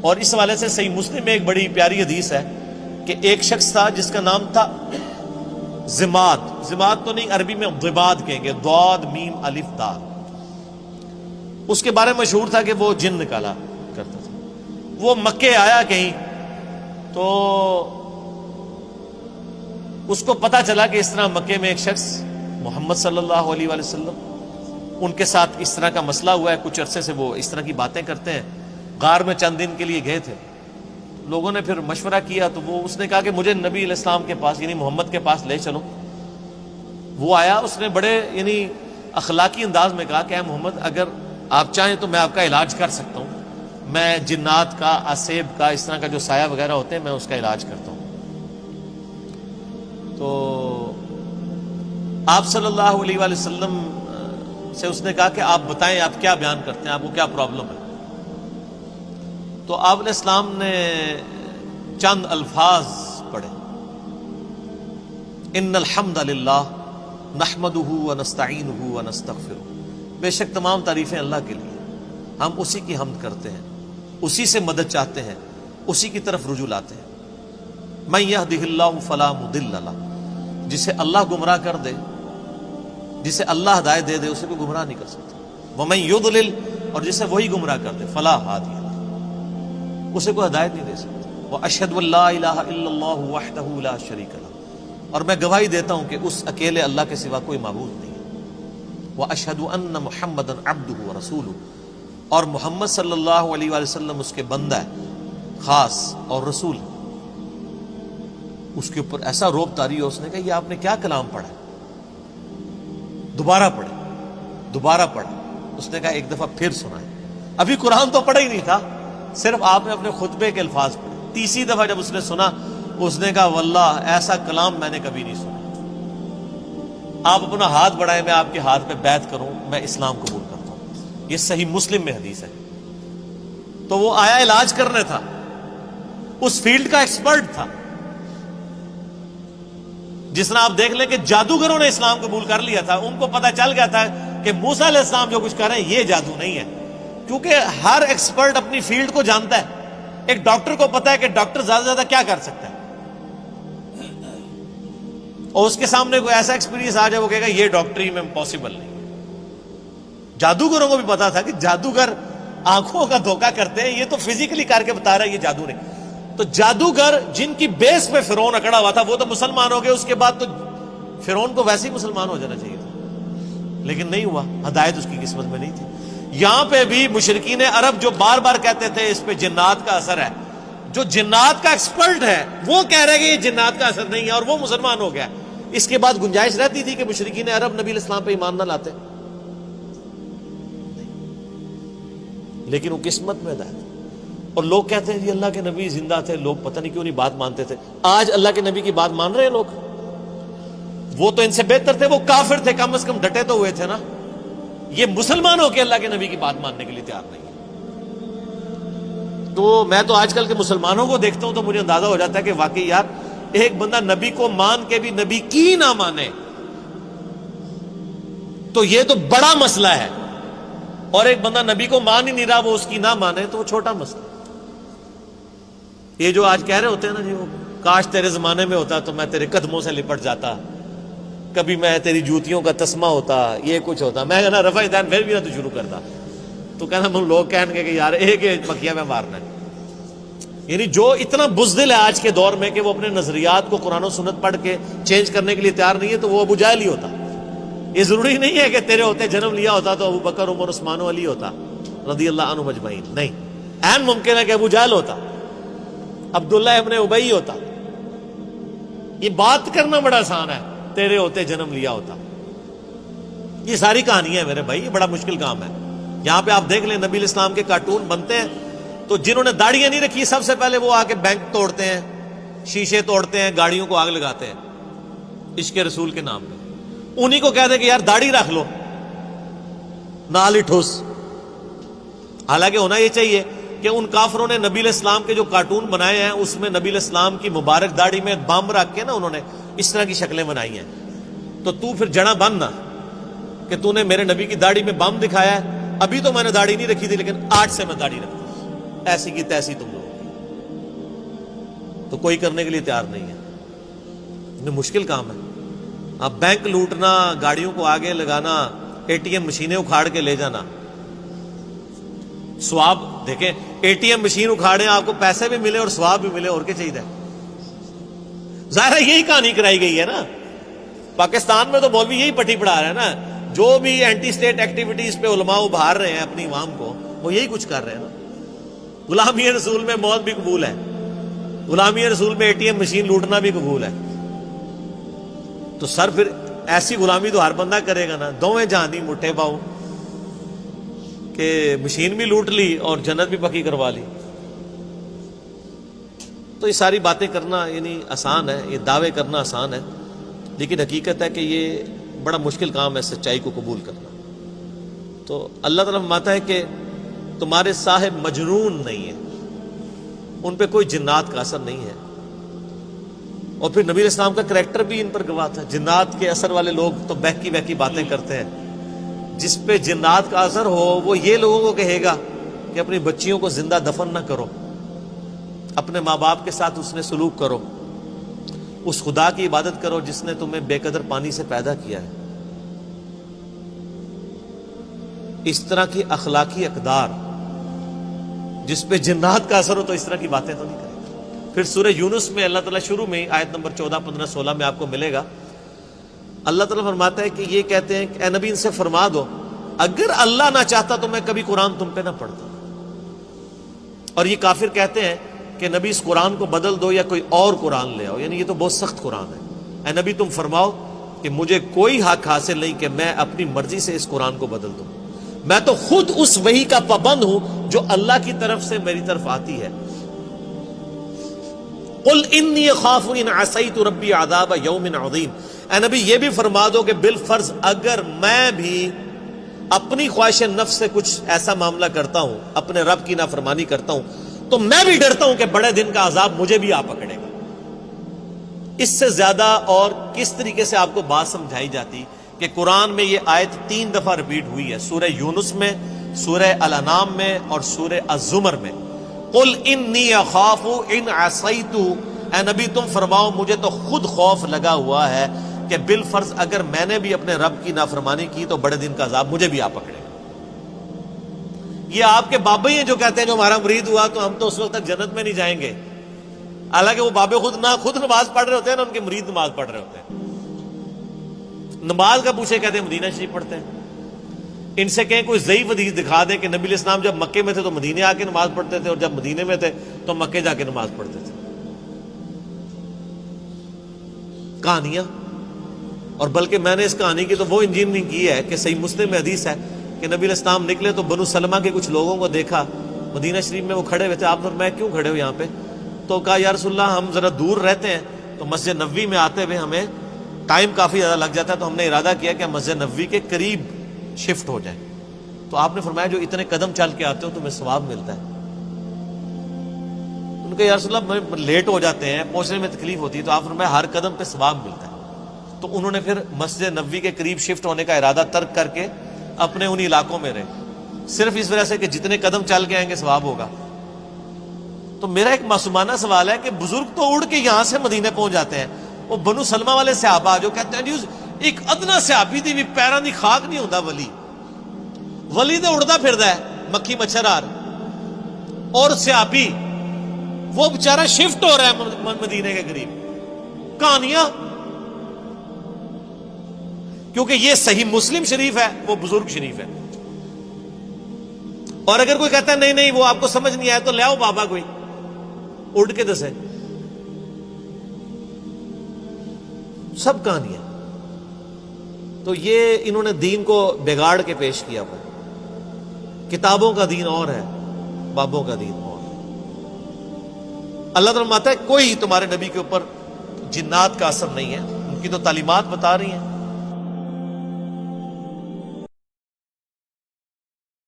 اور اس حوالے سے صحیح مسلم میں ایک بڑی پیاری حدیث ہے کہ ایک شخص تھا جس کا نام تھا زماد. زماد تو نہیں، عربی میں ضباد کہیں گے، ضاد میم الف دال. اس کے بارے میں مشہور تھا کہ وہ جن نکالا کرتا تھا. وہ مکے آیا کہیں تو اس کو پتا چلا کہ اس طرح مکے میں ایک شخص محمد صلی اللہ علیہ وآلہ وسلم ان کے ساتھ اس طرح کا مسئلہ ہوا ہے. کچھ عرصے سے وہ اس طرح کی باتیں کرتے ہیں. غار میں چند دن کے لیے گئے تھے. لوگوں نے پھر مشورہ کیا تو اس نے کہا کہ مجھے نبی علیہ السلام کے پاس یعنی محمد کے پاس لے چلو. وہ آیا، اس نے بڑے یعنی اخلاقی انداز میں کہا کہ اے محمد، اگر آپ چاہیں تو میں آپ کا علاج کر سکتا ہوں. میں جنات کا، اسیب کا، اس طرح کا جو سایہ وغیرہ ہوتے ہیں میں اس کا علاج کرتا ہوں. تو آپ صلی اللہ علیہ وآلہ وسلم سے اس نے کہا کہ آپ بتائیں آپ کیا بیان کرتے ہیں، آپ کو کیا پرابلم ہے. تو آپ علیہ السلام نے چند الفاظ پڑھے، ان الحمد للہ نحمدہ ونستعینہ ونستغفرہ. بے شک تمام تعریفیں اللہ کے لیے، ہم اسی کی حمد کرتے ہیں، اسی سے مدد چاہتے ہیں، اسی کی طرف رجوع لاتے ہیں. من یہدہ اللہ فلا مضل لہ، جسے اللہ گمراہ کر دے، جسے اللہ ہدایت دے دے، اسے کوئی گمراہ نہیں کر سکتا. ومن یضلل، اور جسے وہی گمراہ کر دے، فلا ہادی لہ، اسے کوئی ہدایت نہیں دے سکتا. واشہد ان لا الہ الا اللہ وحدہ لا شریک لہ، اور میں گواہی دیتا ہوں کہ اس اکیلے اللہ کے سوا کوئی معبود نہیں ہے. واشہد ان محمدا عبدہ ورسولہ، اور محمد صلی اللہ علیہ وآلہ وسلم اس کے بندہ ہے خاص اور رسول. اس کے اوپر ایسا روب طاری ہو، اس نے کہا یہ آپ نے کیا کلام پڑھا؟ دوبارہ پڑھے، دوبارہ پڑھا. اس نے کہا ایک دفعہ پھر سنائے. ابھی قرآن تو پڑھا ہی نہیں تھا، صرف آپ نے اپنے خطبے کے الفاظ پڑھے. تیسری دفعہ جب اس نے سنا، اس نے کہا واللہ ایسا کلام میں نے کبھی نہیں سنا. آپ اپنا ہاتھ بڑھائیں، میں آپ کے ہاتھ پہ بیعت کروں، میں اسلام قبول کرتا ہوں. یہ صحیح مسلم میں حدیث ہے. تو وہ آیا علاج کرنے تھا، اس فیلڈ کا ایکسپرٹ تھا. جس طرح آپ دیکھ لیں کہ جادوگروں نے اسلام قبول کر لیا تھا، ان کو پتہ چل گیا تھا کہ موسیٰ علیہ السلام جو کچھ کر رہے ہیں یہ جادو نہیں ہے. کیونکہ ہر ایکسپرٹ اپنی فیلڈ کو جانتا ہے. ایک ڈاکٹر کو پتا ہے کہ ڈاکٹر زیادہ سے زیادہ کیا کر سکتا ہے، اور اس کے سامنے کوئی ایسا ایکسپیرینس آ جائے وہ کہے گا یہ ڈاکٹری میں پاسبل نہیں. جادوگروں کو بھی پتا تھا کہ جادوگر آنکھوں کا دھوکہ کرتے ہیں، یہ تو فزیکلی کر کے بتا رہا ہے، یہ جادو نہیں. تو جادوگر جن کی بیس پہ فرعون اکڑا ہوا تھا وہ تو مسلمان ہو گئے. اس کے بعد تو فرعون کو ویسے ہی مسلمان ہو جانا چاہیے تھا، لیکن نہیں ہوا، ہدایت اس کی قسمت میں نہیں تھی. یہاں پہ بھی مشرکین عرب جو بار بار کہتے تھے اس پہ جنات کا اثر ہے، جو جنات کا ایکسپرٹ ہے وہ کہہ رہے کہ یہ جنات کا اثر نہیں ہے، اور وہ مسلمان ہو گیا. اس کے بعد گنجائش رہتی تھی کہ مشرکین عرب نبی علیہ السلام پہ ایمان نہ لاتے، لیکن وہ قسمت میں ہدایت. اور لوگ کہتے ہیں جی اللہ کے نبی زندہ تھے، لوگ پتہ نہیں کیوں نہیں بات مانتے تھے. آج اللہ کے نبی کی بات مان رہے ہیں لوگ. وہ تو ان سے بہتر تھے، وہ کافر تھے، کم از کم ڈٹے تو ہوئے تھے نا. یہ مسلمان ہو کے اللہ کے نبی کی بات ماننے کے لیے تیار نہیں ہے. تو میں تو آج کل کے مسلمانوں کو دیکھتا ہوں تو مجھے اندازہ ہو جاتا ہے کہ واقعی یار ایک بندہ نبی کو مان کے بھی نبی کی نہ مانے تو یہ تو بڑا مسئلہ ہے، اور ایک بندہ نبی کو مان ہی نہیں رہا وہ اس کی نہ مانے تو وہ چھوٹا مسئلہ. یہ جو آج کہہ رہے ہوتے ہیں نا جی وہ کاش تیرے زمانے میں ہوتا تو میں تیرے قدموں سے لپٹ جاتا، کبھی میں تیری جوتیوں کا تسمہ ہوتا، یہ کچھ ہوتا، میں کہنا رفع دین پھر بھی نہ تو شروع کرتا. تو کہنا لوگ کہیں گے کہ یار ایک مکیہ میں مارنا ہے. یعنی جو اتنا بزدل ہے آج کے دور میں کہ وہ اپنے نظریات کو قرآن و سنت پڑھ کے چینج کرنے کے لیے تیار نہیں ہے، تو وہ ابو جہل ہی ہوتا. یہ ضروری نہیں ہے کہ تیرے ہوتے جنم لیا ہوتا تو ابو بکر عمر عثمان و علی ہوتا رضی اللہ عنہ اجمعین. نہیں، عین ممکن ہے کہ ابو جہل ہوتا، عبداللہ ابن ابی ہوتا. یہ بات کرنا بڑا آسان ہے، تیرے ہوتے جنم لیا ہوتا. یہ ساری کہانی ہے میرے بھائی، یہ بڑا مشکل کام ہے. یہاں پہ آپ دیکھ لیں نبی علیہ السلام کے کارٹون بنتے ہیں تو جنہوں نے داڑیاں نہیں رکھی سب سے پہلے وہ آ کے بینک توڑتے ہیں، شیشے توڑتے ہیں، گاڑیوں کو آگ لگاتے ہیں عشق رسول کے نام میں. انہی کو کہہ دیں کہ یار داڑھی رکھ لو، نال ہی ٹھوس. حالانکہ ہونا یہ چاہیے کہ ان کافروں نے نبی علیہ السلام کے جو کارٹون بنائے ہیں اس میں نبی علیہ السلام کی مبارک داڑھی میں بم رکھ کے نا انہوں نے اس طرح کی شکلیں بنائی ہیں. تو پھر جڑا بننا کہ نے میرے نبی کی داڑھی میں بم دکھایا ہے. ابھی تو میں نے داڑھی نہیں رکھی تھی لیکن آج سے میں داڑھی رکھتا ہوں. ایسی کی تیسی تم لوگوں کی، تو کوئی کرنے کے لیے تیار نہیں ہے۔ یہ مشکل کام ہے۔ اب بینک لوٹنا، گاڑیوں کو آگے لگانا، اے ٹی ایم مشینیں اکھاڑ کے لے جانا، ثواب دیکھیں، اے ٹی ایم مشین اکھاڑیں، آپ کو پیسے بھی ملے اور ثواب بھی ملے، اور کیا چاہیے؟ ظاہر ہے یہی کہانی کرائی گئی ہے نا۔ پاکستان میں تو مولوی یہی پٹی پڑھا رہے ہیں نا، جو بھی اینٹی اسٹیٹ ایکٹیویٹیز پہ علماء ابھار رہے ہیں اپنی عوام کو، وہ یہی کچھ کر رہے ہیں نا۔ غلامی رسول میں موت بھی قبول ہے، غلامی رسول میں اے ٹی ایم مشین لوٹنا بھی قبول ہے، تو سر پھر ایسی غلامی تو ہر بندہ کرے گا نا۔ دوویں جہانی مٹھے پاؤ کہ مشین بھی لوٹ لی اور جنت بھی پکی کروا لی۔ تو یہ ساری باتیں کرنا یعنی آسان ہے، یہ دعوے کرنا آسان ہے، لیکن حقیقت ہے کہ یہ بڑا مشکل کام ہے سچائی کو قبول کرنا۔ تو اللہ تعالیٰ فرماتا ہے کہ تمہارے صاحب مجنون نہیں ہیں، ان پہ کوئی جنات کا اثر نہیں ہے۔ اور پھر نبی علیہ السلام کا کریکٹر بھی ان پر گواہ تھا۔ جنات کے اثر والے لوگ تو بہکی بہکی باتیں کرتے ہیں، جس پہ جنات کا اثر ہو وہ یہ لوگوں کو کہے گا کہ اپنی بچیوں کو زندہ دفن نہ کرو، اپنے ماں باپ کے ساتھ اس نے سلوک کرو، اس خدا کی عبادت کرو جس نے تمہیں بے قدر پانی سے پیدا کیا ہے۔ اس طرح کی اخلاقی اقدار جس پہ جنات کا اثر ہو تو اس طرح کی باتیں تو نہیں کرے۔ پھر سورہ یونس میں اللہ تعالیٰ شروع میں آیت نمبر 14، 15، 16 میں آپ کو ملے گا، اللہ تعالیٰ فرماتا ہے کہ یہ کہتے ہیں کہ اے نبی ان سے فرما دو اگر اللہ نہ چاہتا تو میں کبھی قرآن تم پہ نہ پڑھتا۔ اور یہ کافر کہتے ہیں کہ نبی اس قرآن کو بدل دو یا کوئی اور قرآن لے آؤ، یعنی یہ تو بہت سخت قرآن ہے۔ اے نبی تم فرماؤ کہ مجھے کوئی حق حاصل نہیں کہ میں اپنی مرضی سے اس قرآن کو بدل دوں، میں تو خود اس وحی کا پابند ہوں جو اللہ کی طرف سے میری طرف آتی ہے۔ قل انی اخاف ان عصیت ربی عذاب یوم عظیم، اے نبی یہ بھی فرما دو کہ بالفرض اگر میں بھی اپنی خواہش نفس سے کچھ ایسا معاملہ کرتا ہوں، اپنے رب کی نافرمانی کرتا ہوں، تو میں بھی ڈرتا ہوں کہ بڑے دن کا عذاب مجھے بھی آ پکڑے گا۔ اس سے زیادہ اور کس طریقے سے آپ کو بات سمجھائی جاتی کہ قرآن میں یہ آیت 3 دفعہ ریپیٹ ہوئی ہے، سورہ یونس میں، سورہ الانعام میں اور سورہ الزمر میں۔ قل انی اخاف ان عصیت، اے نبی تم فرماؤ مجھے تو خود خوف لگا ہوا ہے کہ بالفرض اگر میں نے بھی اپنے رب کی نافرمانی کی تو بڑے دن کا عذاب مجھے بھی آ پکڑے گا۔ یہ آپ کے بابے ہیں جو کہتے ہیں جو ہمارا مرید ہوا تو ہم تو اس وقت تک جنت میں نہیں جائیں گے، حالانکہ وہ بابے خود نماز پڑھ رہے ہوتے ہیں، نہ ان کے مرید نماز پڑھ رہے ہوتے ہیں۔ نماز کا پوچھے کہتے ہیں مدینہ شریف پڑھتے ہیں۔ ان سے کہیں کوئی ضعیف حدیث دکھا دیں کہ نبی علیہ السلام جب مکے میں تھے تو مدینے آ کے نماز پڑھتے تھے، اور جب مدینے میں تھے تو مکے جا کے نماز پڑھتے تھے۔ کہانیاں، اور بلکہ میں نے اس کہانی کی تو وہ انجینئرنگ کی ہے کہ صحیح مسلم میں حدیث ہے کہ نبی علیہ السلام نکلے تو بنو سلمہ کے کچھ لوگوں کو دیکھا مدینہ شریف میں، وہ کھڑے ہوئے تھے۔ آپ نے فرمایا کیوں کھڑے ہو یہاں پہ؟ تو کہا یا رسول اللہ ہم ذرا دور رہتے ہیں تو مسجد نبوی میں آتے ہوئے ہمیں ٹائم کافی زیادہ لگ جاتا ہے، تو ہم نے ارادہ کیا کہ ہم مسجد نبوی کے قریب شفٹ ہو جائیں۔ تو آپ نے فرمایا جو اتنے قدم چل کے آتے ہو تمہیں ثواب ملتا ہے۔ ان کا یا رسول اللہ لیٹ ہو جاتے ہیں، پہنچنے میں تکلیف ہوتی ہے، تو آپ نے فرمایا ہر قدم پہ ثواب ملتا ہے۔ تو انہوں نے پھر مسجد نبوی کے قریب شفٹ ہونے کا ارادہ ترک کر کے اپنے ان علاقوں میں رہے، صرف اس وجہ سے کہ جتنے قدم چل کے آئیں گے ثواب ہوگا۔ تو میرا ایک معصومانہ سوال ہے کہ بزرگ تو اڑ کے یہاں سے مدینے پہنچ جاتے ہیں، وہ بنو سلمہ والے صحابہ جو کہتے ہیں ایک ادنا صحابی دی بھی پیران دی خاک نہیں ہوتا، ولی تو اڑتا پھردا ہے مکھی مچھر آر، اور صحابی وہ بیچارہ شفٹ ہو رہا ہے مدینے کے قریب۔ کہانیاں، کیونکہ یہ صحیح مسلم شریف ہے، وہ بزرگ شریف ہے۔ اور اگر کوئی کہتا ہے نہیں نہیں وہ آپ کو سمجھ نہیں آیا تو لے آؤ بابا کوئی اڑ کے دسے، سب کہانیاں۔ تو یہ انہوں نے دین کو بگاڑ کے پیش کیا ہوا ہے۔ کتابوں کا دین اور ہے، بابوں کا دین اور ہے۔ اللہ تعالیٰ فرماتا ہے کوئی تمہارے نبی کے اوپر جنات کا اثر نہیں ہے، ان کی تو تعلیمات بتا رہی ہیں۔